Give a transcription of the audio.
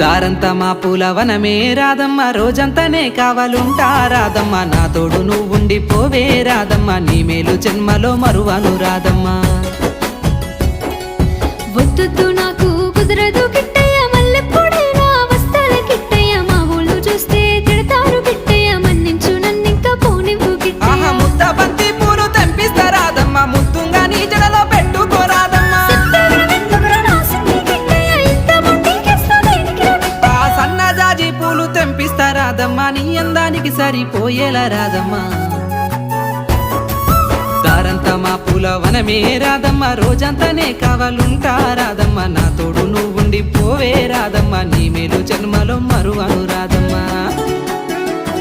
దారంతా మా పూలవనమే రాధమ్మ, రోజంతానే కావాలుంటా రాధమ్మ, నా తోడు నువ్వుండి పోవే రాధమ్మ, నీ మేలు జన్మలో మరువను రాధమ్మ. వద్దు నాకు కుదరదు కిట్టయ్య, మల్లెప్పుడైనా వస్తాల కిట్టయ్య, మా ఊళ్ళు చూస్తే తిడతారు కిట్టయ్య, మన్నించు నన్నింకా పోనివ్వు కిట్టయ్య. ముద్ద బంతి పూలు తెంపిస్తా రాధమ్మ, ముద్దుగా నీ జడలో పెట్టుకోరాదమ్మ. సన్నజాజి పూలు తెంపిస్తా రాధమ్మ, నీ అందానికి సరిపోయేలా రాధమ్మ. దారంతా మా పూలవనమే రాధమ్మ, రోజంతానే కావాలుంటా రాధమ్మ, నా తోడు నువ్వుండి పోవే రాధమ్మ, నీ మేలు జన్మలో మరువను రాధమ్మ.